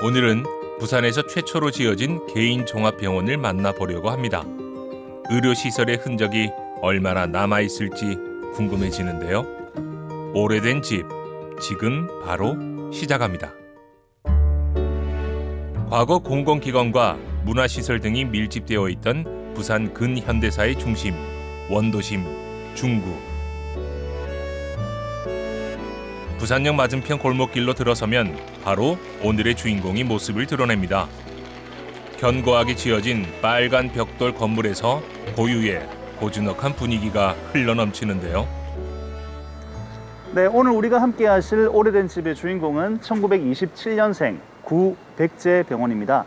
오늘은 부산에서 최초로 지어진 개인 종합병원을 만나보려고 합니다. 의료시설의 흔적이 얼마나 남아있을지 궁금해지는데요. 오래된 집, 지금 바로 시작합니다. 과거 공공기관과 문화시설 등이 밀집되어 있던 부산 근현대사의 중심, 원도심, 중구. 부산역 맞은편 골목길로 들어서면 바로 오늘의 주인공이 모습을 드러냅니다. 견고하게 지어진 빨간 벽돌 건물에서 고유의 고즈넉한 분위기가 흘러넘치는데요. 네, 오늘 우리가 함께 하실 오래된 집의 주인공은 1927년생 구 백제병원입니다.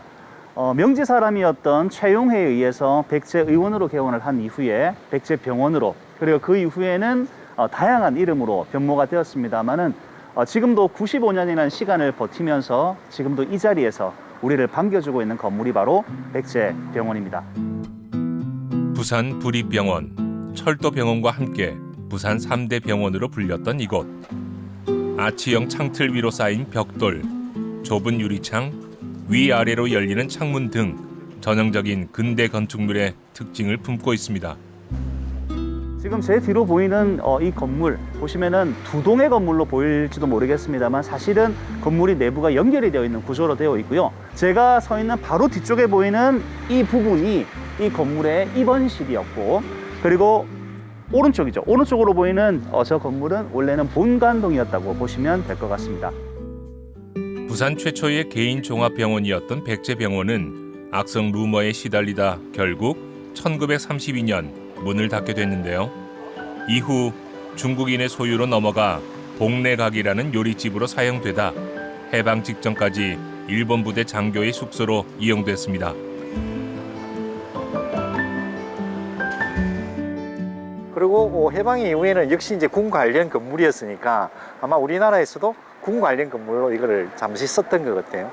명지 사람이었던 최용해에 의해서 백제의원으로 개원을 한 이후에 백제병원으로, 그리고 그 이후에는 다양한 이름으로 변모가 되었습니다만은 지금도 95년이라는 시간을 버티면서 지금도 이 자리에서 우리를 반겨주고 있는 건물이 바로 백제병원입니다. 부산 부립병원, 철도병원과 함께 부산 3대 병원으로 불렸던 이곳. 아치형 창틀 위로 쌓인 벽돌, 좁은 유리창, 위아래로 열리는 창문 등 전형적인 근대 건축물의 특징을 품고 있습니다. 지금 제 뒤로 보이는 이 건물 보시면은 두 동의 건물로 보일지도 모르겠습니다만 사실은 건물이 내부가 연결이 되어 있는 구조로 되어 있고요. 제가 서 있는 바로 뒤쪽에 보이는 이 부분이 이 건물의 입원실이었고, 그리고 오른쪽이죠. 오른쪽으로 보이는 저 건물은 원래는 본관동이었다고 보시면 될 것 같습니다. 부산 최초의 개인 종합병원이었던 백제병원은 악성 루머에 시달리다 결국 1932년 문을 닫게 됐는데요. 이후 중국인의 소유로 넘어가 복례각이라는 요리집으로 사용되다 해방 직전까지 일본 부대 장교의 숙소로 이용됐습니다. 그리고 해방 이후에는 역시 이제 군 관련 건물이었으니까 아마 우리나라에서도 군 관련 건물로 이거를 잠시 썼던 것 같아요.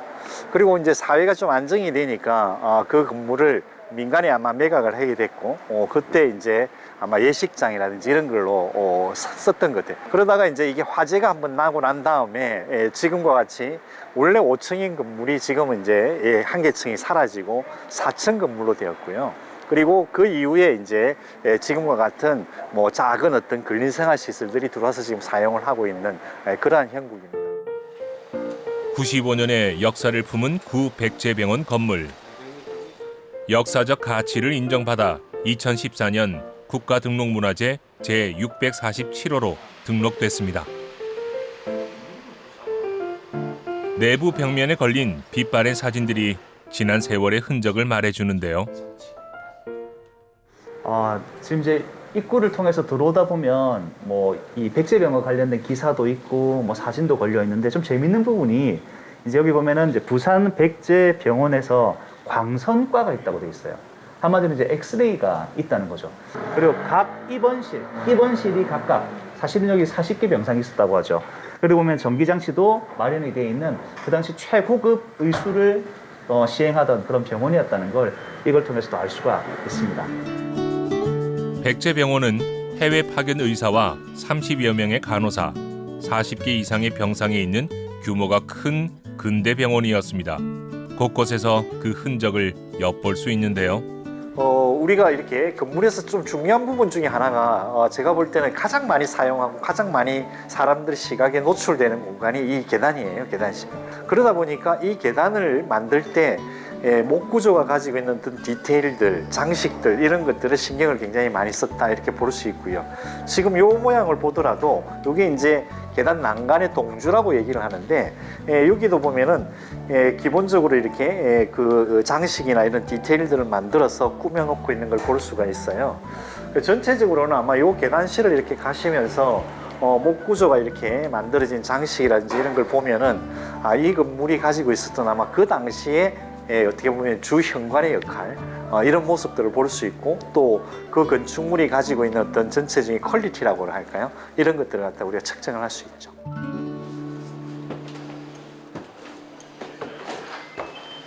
그리고 이제 사회가 좀 안정이 되니까 그 건물을 민간에 아마 매각을 하게 됐고, 그때 이제 아마 예식장이라든지 이런 걸로 썼던 것 같아요. 그러다가 이제 이게 화재가 한번 나고 난 다음에 지금과 같이 원래 5층인 건물이 지금은 이제 한 개층이 사라지고 4층 건물로 되었고요. 그리고 그 이후에 이제 지금과 같은 뭐 작은 어떤 근린생활 시설들이 들어와서 지금 사용을 하고 있는 그러한 형국입니다. 95년의 역사를 품은 구 백제병원 건물. 역사적 가치를 인정받아 2014년 국가등록문화재 제647호로 등록됐습니다. 내부 벽면에 걸린 빛바랜 사진들이 지난 세월의 흔적을 말해주는데요. 지금 이제 입구를 통해서 들어오다 보면 뭐 이 백제병원 관련된 기사도 있고 뭐 사진도 걸려 있는데, 좀 재밌는 부분이 이제 여기 보면은 이제 부산 백제병원에서 광선과가 있다고 돼 있어요. 한마디로 이제 엑스레이가 있다는 거죠. 그리고 각 입원실이 각각 사실은 여기 40개 병상이 있었다고 하죠. 그리고 보면 전기장치도 마련이 되어 있는 그 당시 최고급 의술을 시행하던 그런 병원이었다는 걸 이걸 통해서도 알 수가 있습니다. 백제병원은 해외 파견 의사와 30여 명의 간호사, 40개 이상의 병상에 있는 규모가 큰 근대 병원이었습니다. 곳곳에서 그 흔적을 엿볼 수 있는데요. 우리가 이렇게 건물에서 좀 중요한 부분 중에 하나가 제가 볼 때는 가장 많이 사용하고 가장 많이 사람들 시각에 노출되는 공간이 이 계단이에요. 계단실. 그러다 보니까 이 계단을 만들 때 목 구조가 가지고 있는 어떤 디테일들, 장식들 이런 것들을 신경을 굉장히 많이 썼다 이렇게 볼 수 있고요. 지금 요 모양을 보더라도 이게 이제 계단 난간의 동주라고 얘기를 하는데, 여기도 보면은 기본적으로 이렇게 그 장식이나 이런 디테일들을 만들어서 꾸며놓고 있는 걸 볼 수가 있어요. 전체적으로는 아마 요 계단실을 이렇게 가시면서 목 구조가 이렇게 만들어진 장식이라든지 이런 걸 보면은 이 건물이 가지고 있었던 아마 그 당시에 어떻게 보면 주 현관의 역할, 이런 모습들을 볼 수 있고, 또 그 건축물이 가지고 있는 어떤 전체적인 퀄리티라고 할까요? 이런 것들을 갖다 우리가 측정을 할 수 있죠.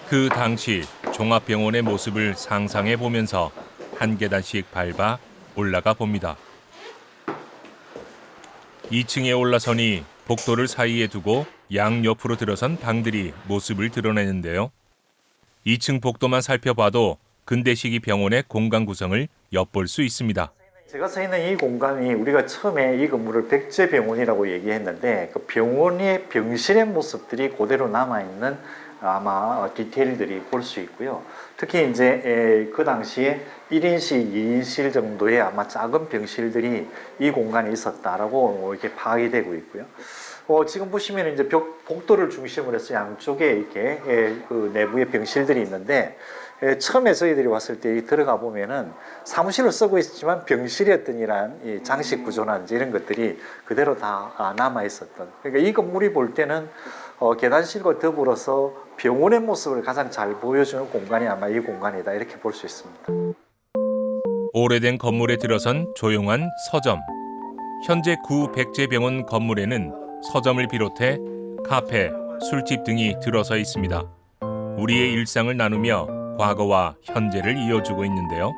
그 당시 종합병원의 모습을 상상해 보면서 한 계단씩 밟아 올라가 봅니다. 2층에 올라서니 복도를 사이에 두고 양옆으로 들어선 방들이 모습을 드러내는데요. 2층 복도만 살펴봐도 근대식 병원의 공간 구성을 엿볼 수 있습니다. 제가 서 있는 이 공간이 우리가 처음에 이 건물을 백제병원이라고 얘기했는데 그 병원의 병실의 모습들이 그대로 남아있는 아마 디테일들이 볼 수 있고요. 특히 이제 그 당시에 1인실, 2인실 정도의 아마 작은 병실들이 이 공간에 있었다라고 이렇게 파악이 되고 있고요. 지금 보시면 이제 복도를 중심으로 해서 양쪽에 이렇게 그 내부에 병실들이 있는데 처음에 저희들이 왔을 때 들어가 보면은 사무실로 쓰고 있지만 병실의 어떤 이런 장식 구조나 이런 것들이 그대로 다 남아 있었던. 그러니까 이 건물이 볼 때는 계단실과 더불어서 병원의 모습을 가장 잘 보여주는 공간이 아마 이 공간이다 이렇게 볼 수 있습니다. 오래된 건물에 들어선 조용한 서점. 현재 구 백제병원 건물에는 서점을 비롯해 카페, 술집 등이 들어서 있습니다. 우리의 일상을 나누며 과거와 현재를 이어주고 있는데요.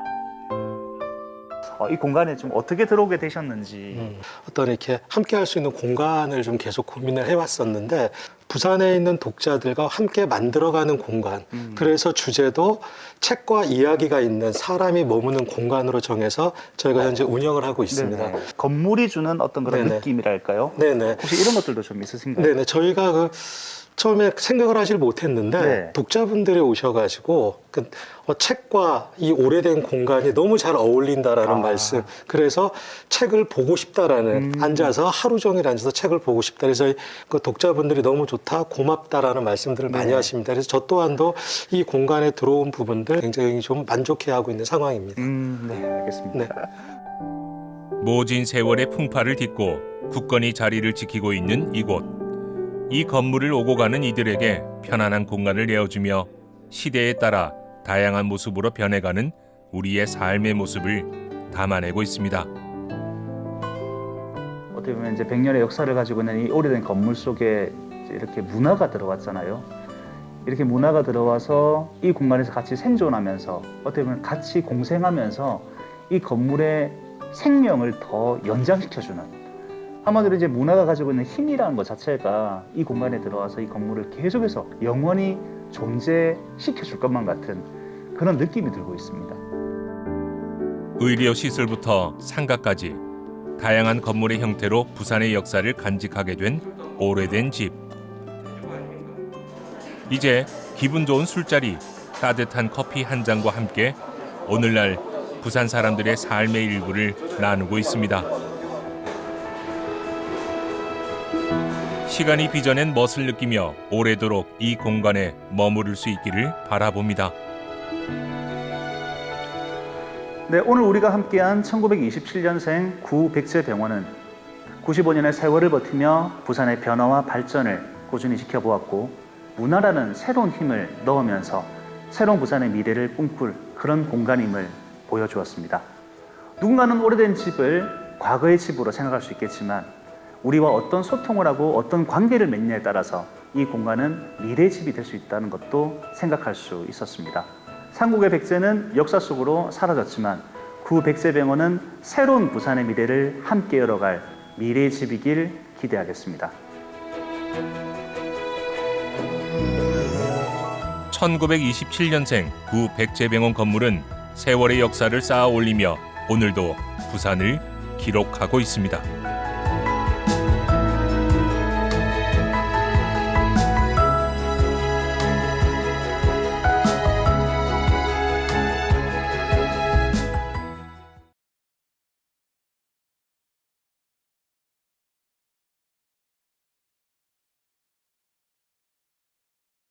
이 공간에 좀 어떻게 들어오게 되셨는지. 어떤 이렇게 함께 할 수 있는 공간을 좀 계속 고민을 해왔었는데 부산에 있는 독자들과 함께 만들어가는 공간. 그래서 주제도 책과 이야기가 있는 사람이 머무는 공간으로 정해서 저희가 현재 운영을 하고 있습니다. 네네. 건물이 주는 어떤 그런 네네. 느낌이랄까요? 네네. 혹시 이런 것들도 좀 있으신가요? 네네. 저희가 처음에 생각을 하질 못했는데 네. 독자분들이 오셔가지고 책과 이 오래된 공간이 너무 잘 어울린다라는 말씀. 그래서 책을 보고 싶다라는 앉아서 하루 종일 앉아서 책을 보고 싶다. 그래서 그 독자분들이 너무 좋다, 고맙다라는 말씀들을 많이 하십니다. 그래서 저 또한도 이 공간에 들어온 부분들 굉장히 좀 만족해하고 있는 상황입니다. 네, 알겠습니다. 네. 모진 세월의 풍파를 딛고 굳건히 자리를 지키고 있는 이곳. 이 건물을 오고 가는 이들에게 편안한 공간을 내어주며 시대에 따라 다양한 모습으로 변해가는 우리의 삶의 모습을 담아내고 있습니다. 어떻게 보면 이제 100년의 역사를 가지고 있는 이 오래된 건물 속에 이렇게 문화가 들어왔잖아요. 이렇게 문화가 들어와서 이 공간에서 같이 생존하면서 어떻게 보면 같이 공생하면서 이 건물의 생명을 더 연장시켜주는, 한마디로 이제 문화가 가지고 있는 힘이라는 것 자체가 이 공간에 들어와서 이 건물을 계속해서 영원히 존재시켜줄 것만 같은 그런 느낌이 들고 있습니다. 의료 시설부터 상가까지 다양한 건물의 형태로 부산의 역사를 간직하게 된 오래된 집. 이제 기분 좋은 술자리, 따뜻한 커피 한 잔과 함께 오늘날 부산 사람들의 삶의 일부를 나누고 있습니다. 시간이 빚어낸 멋을 느끼며 오래도록 이 공간에 머무를 수 있기를 바라봅니다. 네, 오늘 우리가 함께한 1927년생 구 백제병원은 95년의 세월을 버티며 부산의 변화와 발전을 꾸준히 지켜보았고 문화라는 새로운 힘을 넣으면서 새로운 부산의 미래를 꿈꿀 그런 공간임을 보여주었습니다. 누군가는 오래된 집을 과거의 집으로 생각할 수 있겠지만 우리와 어떤 소통을 하고 어떤 관계를 맺느냐에 따라서 이 공간은 미래의 집이 될 수 있다는 것도 생각할 수 있었습니다. 삼국의 백제는 역사 속으로 사라졌지만 구 백제병원은 새로운 부산의 미래를 함께 열어갈 미래의 집이길 기대하겠습니다. 1927년생 구 백제병원 건물은 세월의 역사를 쌓아 올리며 오늘도 부산을 기록하고 있습니다.